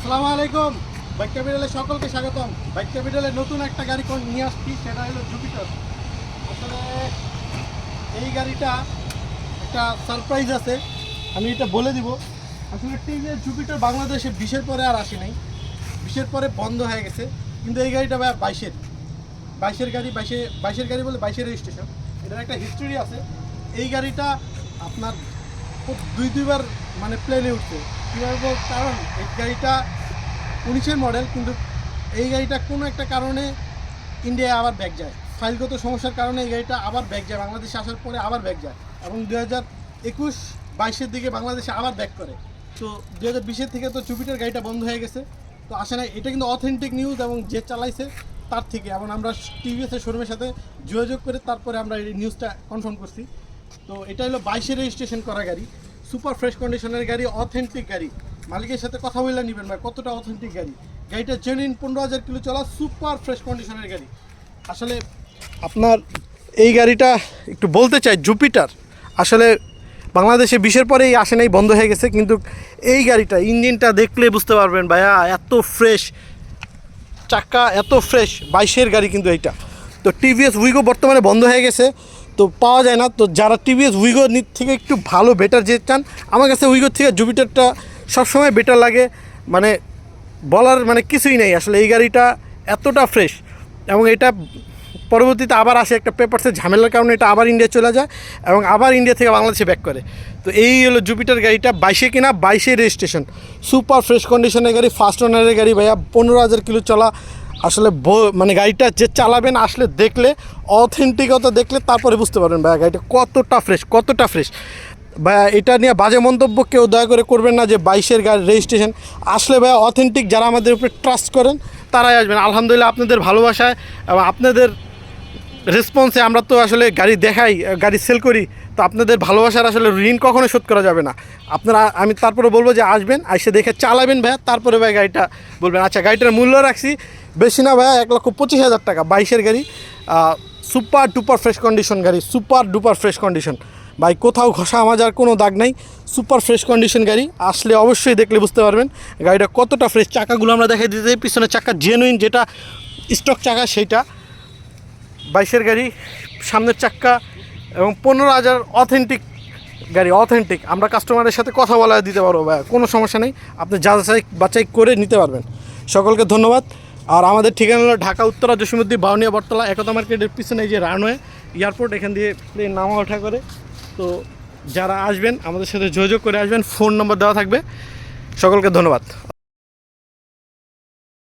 আসসালামু আলাইকুম। বাইক ক্যাপিটালে সকলকে স্বাগতম। বাইক ক্যাপিটালে নতুন একটা গাড়ি নিয়ে আসছি, সেটা হলো জুপিটার। আসলে এই গাড়িটা একটা সারপ্রাইজ আছে, আমি এটা বলে দিব। আসলে টিভিএস জুপিটার বাংলাদেশে 20-এর পরে আর আসে নাই, 20-এর পরে বন্ধ হয়ে গেছে। কিন্তু এই গাড়িটা ভাই 22-এর গাড়ি, 22-এর গাড়ি বলে 22-এর রেজিস্ট্রেশন। এটার একটা হিস্ট্রি আছে। এই গাড়িটা আপনার দুইবার মানে প্লেনে উঠছে। কীভাবে কারণ এই গাড়িটা 19-এর মডেল, কিন্তু এই গাড়িটা কোনো একটা কারণে ইন্ডিয়ায় আবার ব্যাক যায়। ফাইলগত সমস্যার কারণে এই গাড়িটা আবার ব্যাক যায়, বাংলাদেশে আসার পরে আবার ব্যাক যায় এবং 2021-22-এর দিকে বাংলাদেশে আবার ব্যাক করে। তো 2020-এর থেকে তো জুপিটার গাড়িটা বন্ধ হয়ে গেছে, তো আসে না। এটা কিন্তু অথেন্টিক নিউজ এবং যে চালাইছে তার থেকে, এবং আমরা টিভিএসের শোরুমের সাথে যোগাযোগ করে তারপরে আমরা এই নিউজটা কনফার্ম করছি। তো এটা হলো 22-এর রেজিস্ট্রেশন করা গাড়ি, সুপার ফ্রেশ কন্ডিশনের গাড়ি, অথেন্টিক গাড়ি। মালিকের সাথে কথা বলে নেবেন ভাই কতটা অথেন্টিক গাড়ি। গাড়িটা জেনুইন 15,000 কিলো চলা সুপার ফ্রেশ কন্ডিশনের গাড়ি। আসলে আপনার এই গাড়িটা একটু বলতে চাই, জুপিটার আসলে বাংলাদেশে 20-এর পরেই আসে নাই, বন্ধ হয়ে গেছে। কিন্তু এই গাড়িটা ইঞ্জিনটা দেখলে বুঝতে পারবেন ভাইয়া, এত ফ্রেশ, চাকা এত ফ্রেশ। 22-এর গাড়ি কিন্তু এইটা। তো টিভিএস উইগো বর্তমানে বন্ধ হয়ে গেছে, তো পাওয়া যায় না। তো যারা টিভিএস উইগো থেকে একটু ভালো বেটার যে চান, আমার কাছে উইগোর থেকে জুপিটারটা সবসময় বেটার লাগে। মানে বলার মানে কিছুই নেই। আসলে এই গাড়িটা এতটা ফ্রেশ, এবং এটা পরবর্তীতে আবার আসে একটা পেপারসের ঝামেলার কারণে এটা আবার ইন্ডিয়া চলে যায় এবং আবার ইন্ডিয়া থেকে বাংলাদেশে ব্যাক করে। তো এই হলো জুপিটার গাড়িটা, 22-এ কিনা, 22-এর রেজিস্ট্রেশন, সুপার ফ্রেশ কন্ডিশনের গাড়ি, ফার্স্ট ওনারের গাড়ি ভাইয়া, 15,000 কিলো চলা। আসলে মানে গাড়িটা যে চালাবেন আসলে দেখলে, অথেন্টিকতা দেখলে তারপরে বুঝতে পারবেন ভাইয়া গাড়িটা কতটা ফ্রেশ। ভাইয়া এটা নিয়ে বাজে মন্তব্য কেউ দয়া করে করবেন না যে 22-এর গাড়ি রেজিস্ট্রেশন। আসলে ভাইয়া অথেন্টিক, যারা আমাদের উপরে ট্রাস্ট করেন তারাই আসবেন। আলহামদুলিল্লাহ আপনাদের ভালোবাসায় এবং আপনাদের রেসপন্সে আমরা তো আসলে গাড়ি দেখাই, গাড়ি সেল করি। তো আপনাদের ভালোবাসার আসলে ঋণ কখনো শোধ করা যাবে না। আপনারা, আমি তারপরে বলবো যে আসবেন, এসে দেখে চালাবেন ভাইয়া, তারপরে ভাই গাড়িটা বলবেন। আচ্ছা, গাড়িটার মূল্য রাখছি বেশি না ভাইয়া, 1,25,000 টাকা। 22-এর গাড়ি, সুপার ডুপার ফ্রেশ কন্ডিশন গাড়ি, সুপার ডুপার ফ্রেশ কন্ডিশন ভাই, কোথাও ঘষা মাজার কোনো দাগ নাই, সুপার ফ্রেশ কন্ডিশন গাড়ি। আসলে অবশ্যই দেখলে বুঝতে পারবেন গাড়িটা কতটা ফ্রেশ। চাকাগুলো আমরা দেখাই দিতে, পিছনে চাকা জেনুইন, যেটা স্টক চাকা সেইটা 22-এর গাড়ি, সামনের চাক্কা এবং 15,000 অথেন্টিক গাড়ি, অথেন্টিক। আমরা কাস্টমারের সাথে কথা বলা দিতে পারবো ভাই, কোনো সমস্যা নেই। আপনি যাচাই বাছাই করে নিতে পারবেন। সকলকে ধন্যবাদ। আর আমাদের ঠিকানা হলো ঢাকা উত্তরা জসীমউদ্দিন বাউনিয়া বটতলা, একতা মার্কেটের পিছনে এই যে রানওয়ে এয়ারপোর্ট, এখান দিয়ে প্লেন নামা ওঠা করে। তো যারা আসবেন আমাদের সাথে যোগাযোগ করে আসবেন, ফোন নম্বর দেওয়া থাকবে। সকলকে ধন্যবাদ।